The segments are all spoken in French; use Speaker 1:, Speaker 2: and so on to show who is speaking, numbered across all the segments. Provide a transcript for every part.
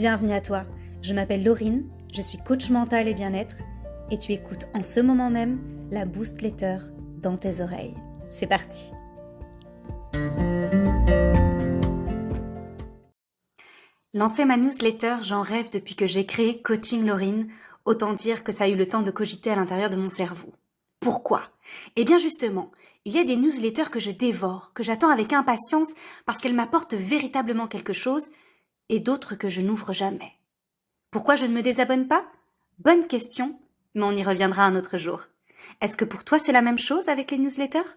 Speaker 1: Bienvenue à toi, je m'appelle Laurine, je suis coach mental et bien-être et tu écoutes en ce moment même la Boost Letter dans tes oreilles. C'est parti. Lancer ma newsletter, j'en rêve depuis que j'ai créé Coaching Laurine, autant dire que ça a eu le temps de cogiter à l'intérieur de mon cerveau. Pourquoi ? Eh bien justement, il y a des newsletters que je dévore, que j'attends avec impatience parce qu'elles m'apportent véritablement quelque chose et d'autres que je n'ouvre jamais. Pourquoi je ne me désabonne pas ? Bonne question, mais on y reviendra un autre jour. Est-ce que pour toi c'est la même chose avec les newsletters ?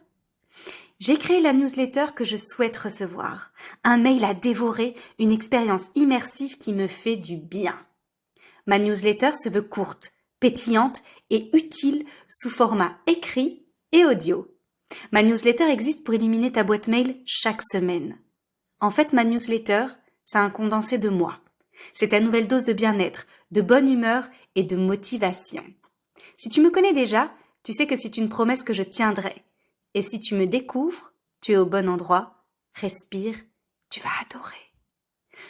Speaker 1: J'ai créé la newsletter que je souhaite recevoir, un mail à dévorer, une expérience immersive qui me fait du bien. Ma newsletter se veut courte, pétillante et utile sous format écrit et audio. Ma newsletter existe pour illuminer ta boîte mail chaque semaine. En fait, ma newsletter, c'est un condensé de moi. C'est ta nouvelle dose de bien-être, de bonne humeur et de motivation. Si tu me connais déjà, tu sais que c'est une promesse que je tiendrai. Et si tu me découvres, tu es au bon endroit. Respire, tu vas adorer.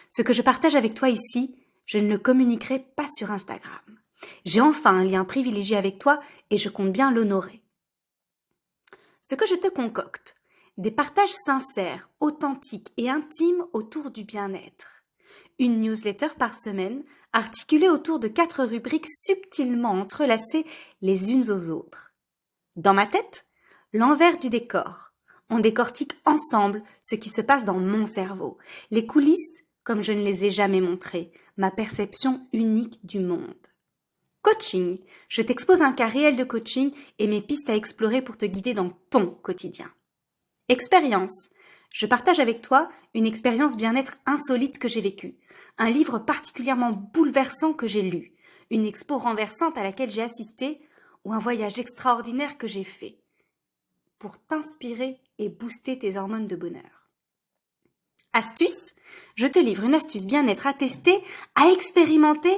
Speaker 1: Ce que je partage avec toi ici, je ne le communiquerai pas sur Instagram. J'ai enfin un lien privilégié avec toi et je compte bien l'honorer. Ce que je te concocte, des partages sincères, authentiques et intimes autour du bien-être. Une newsletter par semaine, articulée autour de 4 rubriques subtilement entrelacées les unes aux autres. Dans ma tête, l'envers du décor. On décortique ensemble ce qui se passe dans mon cerveau. Les coulisses, comme je ne les ai jamais montrées. Ma perception unique du monde. Coaching. Je t'expose un cas réel de coaching et mes pistes à explorer pour te guider dans ton quotidien. Expérience. Je partage avec toi une expérience bien-être insolite que j'ai vécue. Un livre particulièrement bouleversant que j'ai lu. Une expo renversante à laquelle j'ai assisté ou un voyage extraordinaire que j'ai fait. Pour t'inspirer et booster tes hormones de bonheur. Astuce, je te livre une astuce bien-être à tester, à expérimenter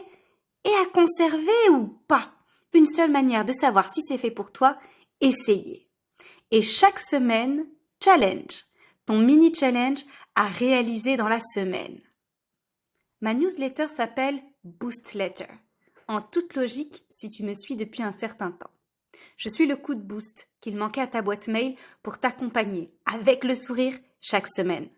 Speaker 1: et à conserver ou pas. Une seule manière de savoir si c'est fait pour toi, essayer. Et chaque semaine, challenge, ton mini-challenge à réaliser dans la semaine. Ma newsletter s'appelle Boost Letter. En toute logique, si tu me suis depuis un certain temps. Je suis le coup de boost qu'il manquait à ta boîte mail pour t'accompagner, avec le sourire, chaque semaine.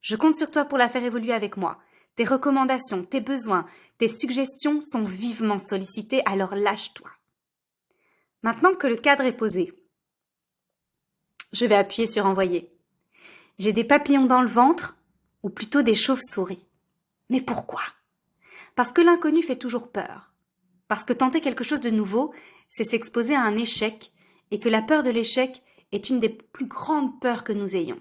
Speaker 1: Je compte sur toi pour la faire évoluer avec moi. Tes recommandations, tes besoins, tes suggestions sont vivement sollicités, alors lâche-toi. Maintenant que le cadre est posé, je vais appuyer sur envoyer. J'ai des papillons dans le ventre, ou plutôt des chauves-souris. Mais pourquoi ? Parce que l'inconnu fait toujours peur. Parce que tenter quelque chose de nouveau, c'est s'exposer à un échec, et que la peur de l'échec est une des plus grandes peurs que nous ayons.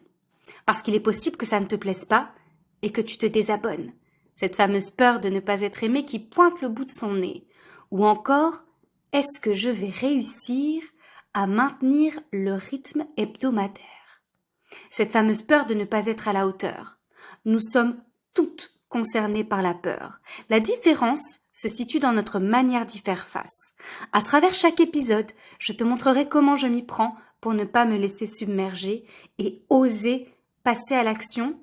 Speaker 1: Parce qu'il est possible que ça ne te plaise pas, et que tu te désabonnes. Cette fameuse peur de ne pas être aimé qui pointe le bout de son nez. Ou encore, est-ce que je vais réussir à maintenir le rythme hebdomadaire ? Cette fameuse peur de ne pas être à la hauteur. Nous sommes toutes concernées par la peur. La différence se situe dans notre manière d'y faire face. À travers chaque épisode, je te montrerai comment je m'y prends pour ne pas me laisser submerger et oser passer à l'action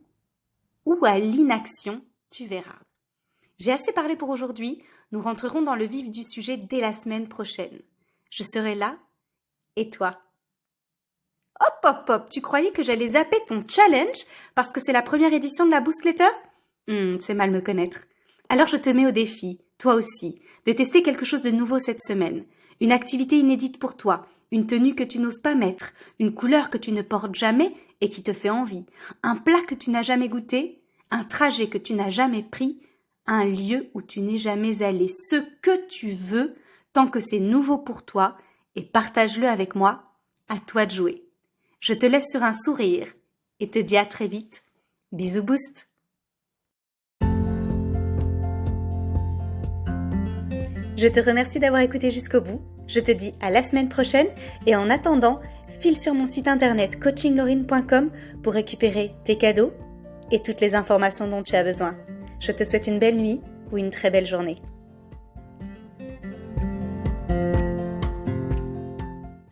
Speaker 1: ou à l'inaction, tu verras. J'ai assez parlé pour aujourd'hui, nous rentrerons dans le vif du sujet dès la semaine prochaine. Je serai là, et toi ? Hop, hop, hop, tu croyais que j'allais zapper ton challenge parce que c'est la première édition de la Boost Letter ? C'est mal me connaître. Alors je te mets au défi, toi aussi, de tester quelque chose de nouveau cette semaine. Une activité inédite pour toi, une tenue que tu n'oses pas mettre, une couleur que tu ne portes jamais et qui te fait envie, un plat que tu n'as jamais goûté, un trajet que tu n'as jamais pris, un lieu où tu n'es jamais allé, ce que tu veux, tant que c'est nouveau pour toi, et partage-le avec moi, à toi de jouer. Je te laisse sur un sourire et te dis à très vite. Bisous Boost. Je te remercie d'avoir écouté jusqu'au bout. Je te dis à la semaine prochaine et en attendant, file sur mon site internet coachinglorine.com pour récupérer tes cadeaux et toutes les informations dont tu as besoin. Je te souhaite une belle nuit ou une très belle journée.